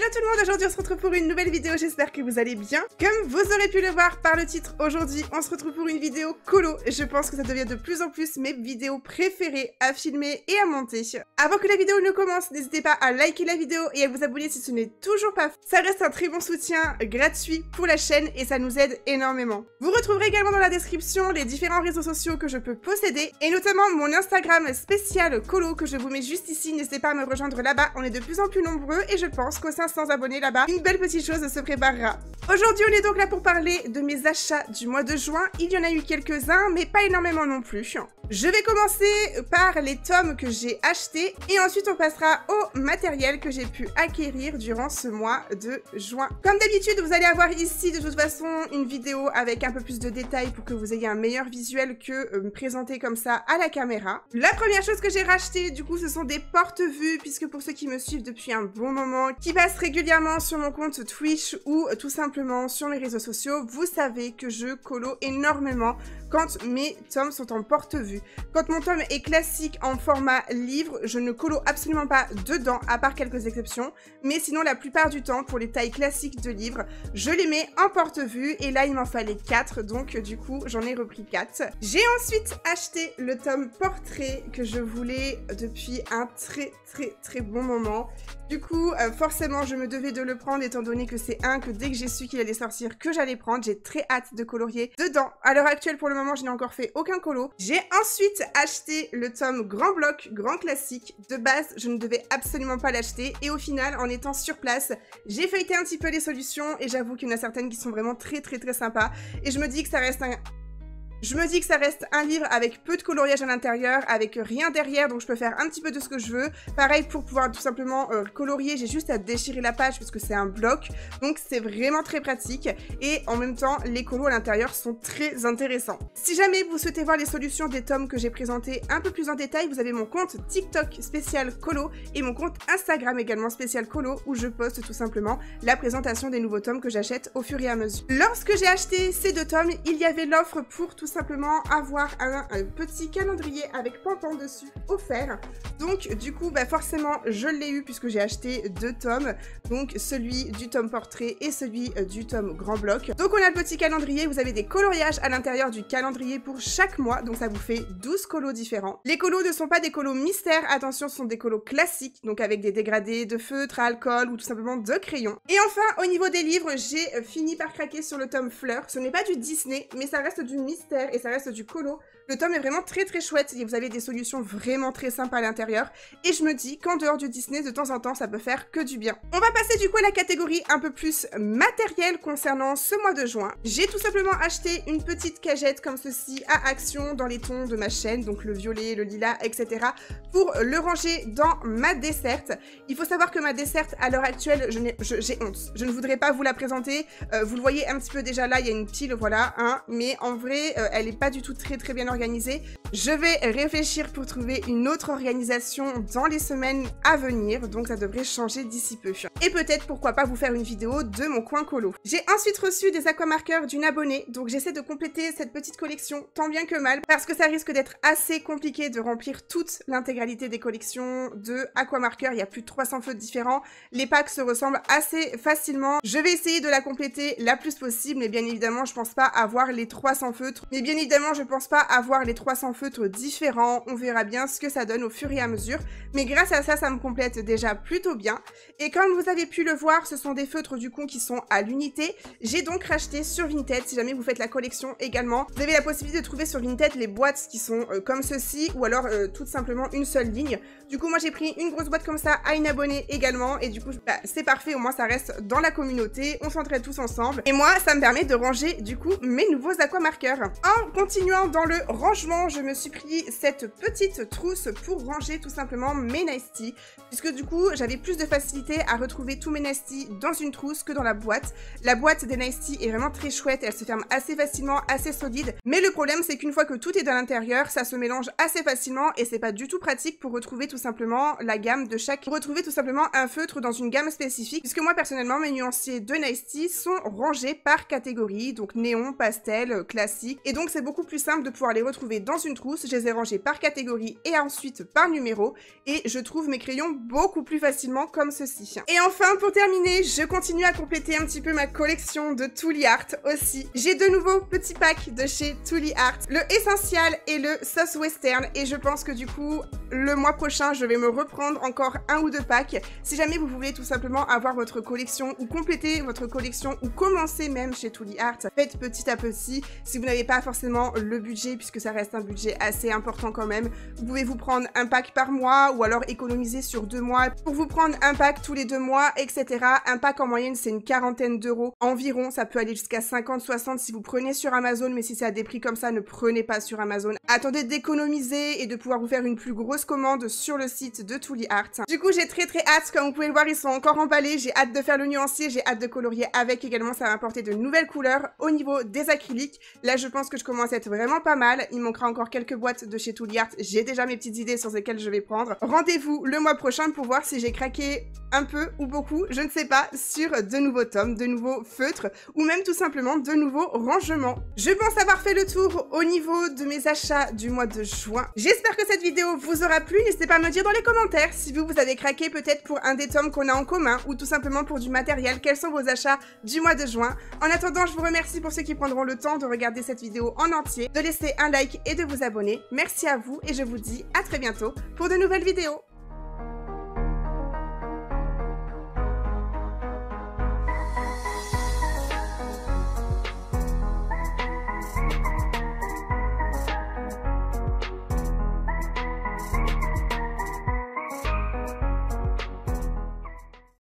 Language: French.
Hello tout le monde, aujourd'hui on se retrouve pour une nouvelle vidéo, j'espère que vous allez bien. Comme vous aurez pu le voir par le titre, aujourd'hui on se retrouve pour une vidéo colo. Je pense que ça devient de plus en plus mes vidéos préférées à filmer et à monter. Avant que la vidéo ne commence, n'hésitez pas à liker la vidéo et à vous abonner si ce n'est toujours pas fait. Ça reste un très bon soutien gratuit pour la chaîne et ça nous aide énormément. Vous retrouverez également dans la description les différents réseaux sociaux que je peux posséder et notamment mon Instagram spécial colo que je vous mets juste ici. N'hésitez pas à me rejoindre là-bas, on est de plus en plus nombreux et je pense qu'aux 500 abonnés là-bas, une belle petite chose se préparera. Aujourd'hui, on est donc là pour parler de mes achats du mois de juin. Il y en a eu quelques-uns, mais pas énormément non plus. Je vais commencer par les tomes que j'ai achetés et ensuite on passera au matériel que j'ai pu acquérir durant ce mois de juin. Comme d'habitude, vous allez avoir ici de toute façon une vidéo avec un peu plus de détails pour que vous ayez un meilleur visuel que me présenter comme ça à la caméra. La première chose que j'ai racheté, du coup, ce sont des porte-vues, puisque pour ceux qui me suivent depuis un bon moment, qui passent régulièrement sur mon compte Twitch ou tout simplement sur mes réseaux sociaux, vous savez que je colo énormément quand mes tomes sont en porte-vue. Quand mon tome est classique en format livre, je ne colo absolument pas dedans, à part quelques exceptions, mais sinon la plupart du temps, pour les tailles classiques de livres, je les mets en porte-vue, et là il m'en fallait 4, donc du coup j'en ai repris 4. J'ai ensuite acheté le tome portrait que je voulais depuis un très bon moment. Du coup, forcément, je me devais de le prendre étant donné que c'est un que dès que j'ai su qu'il allait sortir, que j'allais prendre. J'ai très hâte de colorier dedans. À l'heure actuelle, pour le moment, je n'ai encore fait aucun colo. J'ai ensuite acheté le tome grand bloc, grand classique. De base, je ne devais absolument pas l'acheter. Et au final, en étant sur place, j'ai feuilleté un petit peu les solutions et j'avoue qu'il y en a certaines qui sont vraiment très sympas. Et je me dis que ça reste un livre avec peu de coloriage à l'intérieur, avec rien derrière, donc je peux faire un petit peu de ce que je veux. Pareil, pour pouvoir tout simplement colorier, j'ai juste à déchirer la page parce que c'est un bloc, donc c'est vraiment très pratique. Et en même temps, les colos à l'intérieur sont très intéressants. Si jamais vous souhaitez voir les solutions des tomes que j'ai présentés un peu plus en détail, vous avez mon compte TikTok spécial colo et mon compte Instagram également spécial colo où je poste tout simplement la présentation des nouveaux tomes que j'achète au fur et à mesure. Lorsque j'ai acheté ces deux tomes, il y avait l'offre pour tout simplement avoir un petit calendrier avec Pampan dessus offert. Donc du coup forcément je l'ai eu puisque j'ai acheté 2 tomes, donc celui du tome portrait et celui du tome grand bloc. Donc on a le petit calendrier, vous avez des coloriages à l'intérieur du calendrier pour chaque mois, donc ça vous fait 12 colos différents. Les colos ne sont pas des colos mystères, attention, ce sont des colos classiques, donc avec des dégradés de feutre à alcool ou tout simplement de crayon. Et enfin, au niveau des livres, j'ai fini par craquer sur le tome fleur. Ce n'est pas du Disney, mais ça reste du mystère et ça reste du colo. Le tome est vraiment très chouette et vous avez des solutions vraiment très sympas à l'intérieur. Et je me dis qu'en dehors du Disney, de temps en temps, ça peut faire que du bien. On va passer du coup à la catégorie un peu plus matériel concernant ce mois de juin. J'ai tout simplement acheté une petite cagette comme ceci à Action dans les tons de ma chaîne, donc le violet, le lilas, etc. pour le ranger dans ma desserte. Il faut savoir que ma desserte, à l'heure actuelle, j'ai honte. Je ne voudrais pas vous la présenter. Vous le voyez un petit peu déjà là, il y a une pile, voilà, hein, mais en vrai, elle n'est pas du tout très bien organisée. Je vais réfléchir pour trouver une autre organisation dans les semaines à venir, donc ça devrait changer d'ici peu. Et peut-être, pourquoi pas, vous faire une vidéo de mon coin colo. J'ai ensuite reçu des aquamarqueurs d'une abonnée, donc j'essaie de compléter cette petite collection tant bien que mal, parce que ça risque d'être assez compliqué de remplir toute l'intégralité des collections de aquamarqueurs. Il y a plus de 300 feutres différents, les packs se ressemblent assez facilement. Je vais essayer de la compléter la plus possible, mais bien évidemment, je pense pas avoir les 300 feutres, mais bien évidemment, je pense pas avoir les 300 feutres différents, on verra bien ce que ça donne au fur et à mesure, mais grâce à ça, ça me complète déjà plutôt bien. Et comme vous avez pu le voir, ce sont des feutres du coup qui sont à l'unité. J'ai donc racheté sur Vinted, si jamais vous faites la collection également, vous avez la possibilité de trouver sur Vinted les boîtes qui sont comme ceci, ou alors tout simplement une seule ligne. Du coup, moi j'ai pris une grosse boîte comme ça à une abonnée également, et du coup, c'est parfait, au moins ça reste dans la communauté, on s'entraide tous ensemble, et moi, ça me permet de ranger du coup mes nouveaux aquamarqueurs. En continuant dans le rangement, je me suis pris cette petite trousse pour ranger tout simplement mes Nice Tea, puisque du coup j'avais plus de facilité à retrouver tous mes Nice Tea dans une trousse que dans la boîte. La boîte des Nice Tea est vraiment très chouette, elle se ferme assez facilement, assez solide, mais le problème c'est qu'une fois que tout est dans l'intérieur, ça se mélange assez facilement et c'est pas du tout pratique pour retrouver tout simplement la gamme de chaque, pour retrouver tout simplement un feutre dans une gamme spécifique, puisque moi personnellement mes nuanciers de Nice Tea sont rangés par catégorie, donc néon, pastel, classique, et donc donc c'est beaucoup plus simple de pouvoir les retrouver dans une trousse. Je les ai rangés par catégorie et ensuite par numéro, et je trouve mes crayons beaucoup plus facilement comme ceci. Et enfin, pour terminer, je continue à compléter un petit peu ma collection de Tooly Art aussi. J'ai de nouveaux petits packs de chez Tooly Art, le Essential et le Sauce Western, et je pense que du coup, le mois prochain, je vais me reprendre encore 1 ou 2 packs. Si jamais vous voulez tout simplement avoir votre collection ou compléter votre collection ou commencer même chez Tooly Art, faites petit à petit. Si vous n'avez pas forcément le budget, puisque ça reste un budget assez important quand même, vous pouvez vous prendre un pack par mois ou alors économiser sur 2 mois pour vous prendre un pack tous les 2 mois, etc. Un pack en moyenne, c'est une quarantaine d'euros environ. Ça peut aller jusqu'à 50-60 si vous prenez sur Amazon, mais si c'est à des prix comme ça, ne prenez pas sur Amazon. Attendez d'économiser et de pouvoir vous faire une plus grosse commande sur le site de Tooly Art. Du coup, j'ai très hâte. Comme vous pouvez le voir, ils sont encore emballés. J'ai hâte de faire le nuancier, j'ai hâte de colorier avec également. Ça va m'apporter de nouvelles couleurs au niveau des acryliques. Là, je pense que je commence à être vraiment pas mal. Il manquera encore quelques boîtes de chez Tooly Art. J'ai déjà mes petites idées sur lesquelles je vais prendre. Rendez-vous le mois prochain pour voir si j'ai craqué un peu ou beaucoup, je ne sais pas, sur de nouveaux tomes, de nouveaux feutres ou même tout simplement de nouveaux rangements. Je pense avoir fait le tour au niveau de mes achats du mois de juin. J'espère que cette vidéo vous aura plu. N'hésitez pas à me dire dans les commentaires si vous avez craqué peut-être pour un des tomes qu'on a en commun ou tout simplement pour du matériel. Quels sont vos achats du mois de juin? En attendant, je vous remercie pour ceux qui prendront le temps de regarder cette vidéo en entier, de laisser un like et de vous abonner. Merci à vous et je vous dis à très bientôt pour de nouvelles vidéos.